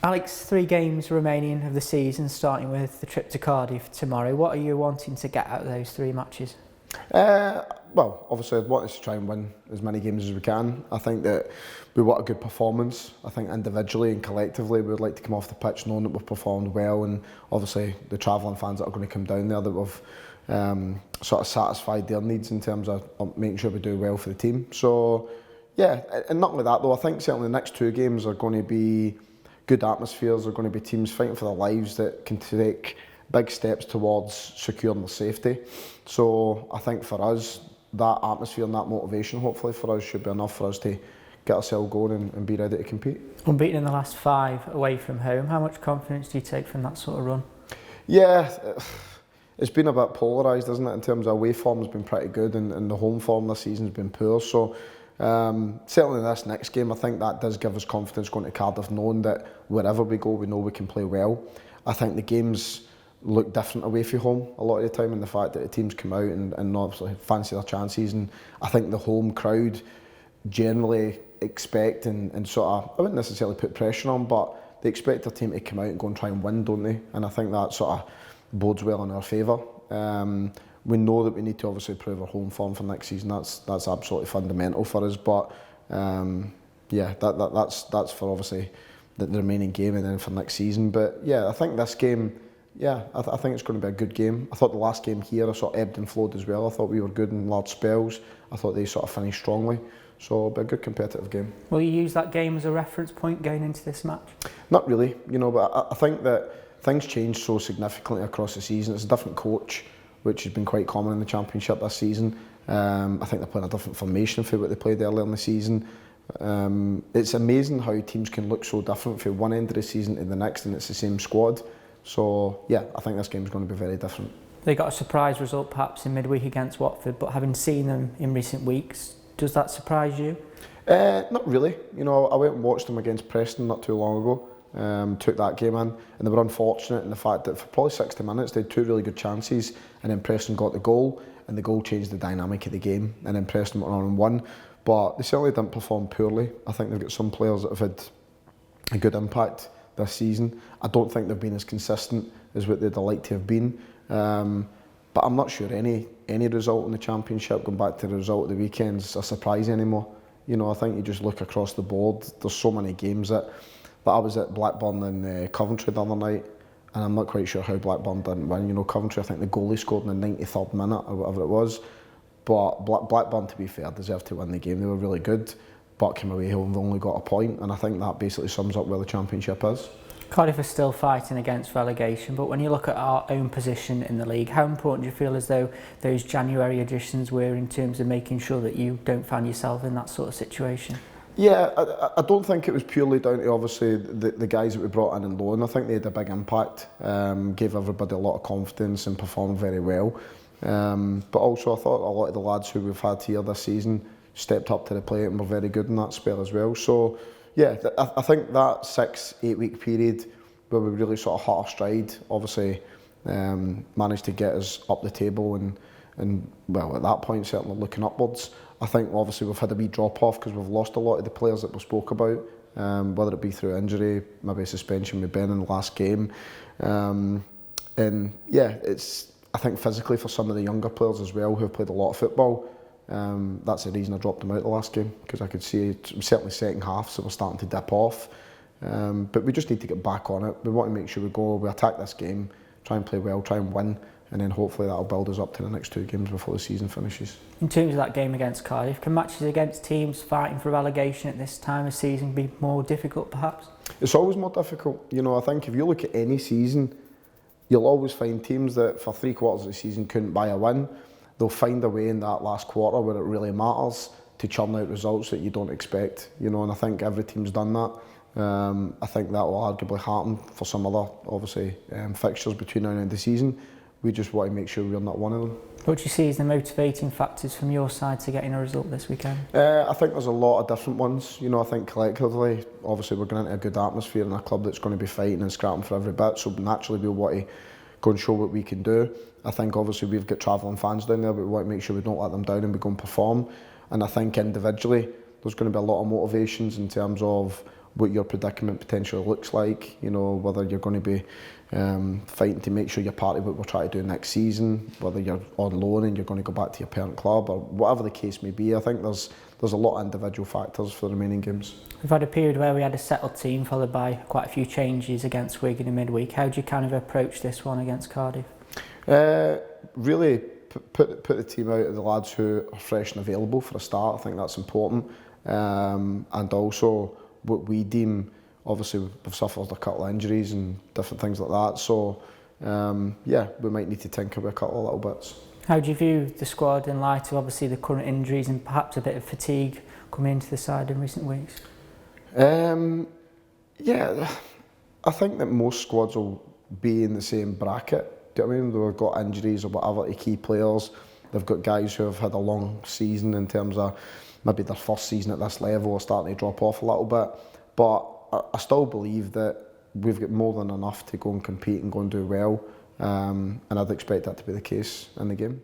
Alex, 3 games remaining of the season, starting with the trip to Cardiff tomorrow. What are you wanting to get out of those 3 matches? Well, obviously I'd want us to try and win as many games as we can. I think that we want a good performance. I think individually and collectively we would like to come off the pitch knowing that we've performed well, and obviously the travelling fans that are going to come down there, that we've sort of satisfied their needs in terms of making sure we do well for the team. So yeah, and not only that though, I think certainly the next 2 games are going to be good atmospheres. They're going to be teams fighting for their lives that can take big steps towards securing their safety. So I think for us, that atmosphere and that motivation hopefully for us should be enough for us to get ourselves going and be ready to compete. Unbeaten in the last 5 away from home. How much confidence do you take from that sort of run? Yeah, it's been a bit polarised, isn't it, in terms of away form has been pretty good and the home form this season has been poor. So certainly in this next game, I think that does give us confidence going to Cardiff, knowing that wherever we go, we know we can play well. I think the games look different away from home a lot of the time, and the fact that the teams come out and obviously fancy their chances, and I think the home crowd generally expect and sort of, I wouldn't necessarily put pressure on, but they expect their team to come out and go and try and win, don't they? And I think that sort of bodes well in our favour. We know that we need to obviously improve our home form for next season. That's absolutely fundamental for us. But yeah, that's for obviously the remaining game and then for next season. But yeah, I think this game, yeah, I think it's going to be a good game. I thought the last game here, I sort of ebbed and flowed as well. I thought we were good in large spells. I thought they sort of finished strongly. So it'll be a good competitive game. Will you use that game as a reference point going into this match? Not really, but I think that things change so significantly across the season. It's a different coach, which has been quite common in the Championship this season. I think they're playing a different formation for what they played earlier in the season. It's amazing how teams can look so different from one end of the season to the next, and it's the same squad. So yeah, I think this game is going to be very different. They got a surprise result perhaps in midweek against Watford, but having seen them in recent weeks, does that surprise you? Not really. I went and watched them against Preston not too long ago. Took that game in, and they were unfortunate in the fact that for probably 60 minutes they had 2 really good chances, and then Preston got the goal, and the goal changed the dynamic of the game, and then Preston went on and won. But they certainly didn't perform poorly. I think they've got some players that have had a good impact this season. I don't think they've been as consistent as what they'd like to have been. But I'm not sure any result in the Championship, going back to the result of the weekend, is a surprise anymore. I think you just look across the board. There's so many games that I was at Blackburn and Coventry the other night, and I'm not quite sure how Blackburn didn't win. Coventry, I think the goalie scored in the 93rd minute or whatever it was. But Blackburn, to be fair, deserved to win the game. They were really good, but came away home, they only got a point, and I think that basically sums up where the Championship is. Cardiff are still fighting against relegation, but when you look at our own position in the league, how important do you feel as though those January additions were in terms of making sure that you don't find yourself in that sort of situation? Yeah, I don't think it was purely down to obviously the guys that we brought in loan. I think they had a big impact, gave everybody a lot of confidence and performed very well. But also I thought a lot of the lads who we've had here this season stepped up to the plate and were very good in that spell as well. So yeah, I think that 6-8 week period where we really sort of hit our stride, obviously managed to get us up the table and well, at that point certainly looking upwards. I think obviously we've had a wee drop off because we've lost a lot of the players that we spoke about, whether it be through injury, maybe a suspension with Ben in the last game. And yeah, I think physically for some of the younger players as well who have played a lot of football, that's the reason I dropped them out the last game, because I could see certainly second half, so we're starting to dip off. But we just need to get back on it. We want to make sure we attack this game, try and play well, try and win, and then hopefully that'll build us up to the next 2 games before the season finishes. In terms of that game against Cardiff, can matches against teams fighting for relegation at this time of season be more difficult perhaps? It's always more difficult. I think if you look at any season, you'll always find teams that for 3/4 of the season couldn't buy a win. They'll find a way in that last quarter where it really matters to churn out results that you don't expect. And I think every team's done that. I think that will arguably happen for some other, obviously, fixtures between now and the end of the season. We just want to make sure we're not one of them. What do you see as the motivating factors from your side to getting a result this weekend? I think there's a lot of different ones. I think collectively, obviously we're going into a good atmosphere in a club that's going to be fighting and scrapping for every bit, so naturally we'll want to go and show what we can do. I think obviously we've got travelling fans down there, but we want to make sure we don't let them down and we go and perform. And I think individually there's going to be a lot of motivations in terms of what your predicament potentially looks like, you know, whether you're going to be fighting to make sure you're part of what we're trying to do next season, whether you're on loan and you're going to go back to your parent club, or whatever the case may be. I think there's a lot of individual factors for the remaining games. We've had a period where we had a settled team followed by quite a few changes against Wigan in midweek. How do you kind of approach this one against Cardiff? Really put the team out of the lads who are fresh and available for a start. I think that's important. And also what we deem, obviously we've suffered a couple of injuries and different things like that. So yeah, we might need to tinker with a couple of little bits. How do you view the squad in light of obviously the current injuries and perhaps a bit of fatigue coming into the side in recent weeks? Yeah, I think that most squads will be in the same bracket. Do you know what I mean? They've got injuries or whatever to key players. They've got guys who have had a long season in terms of maybe their first season at this level are starting to drop off a little bit. But I still believe that we've got more than enough to go and compete and go and do well. And I'd expect that to be the case in the game.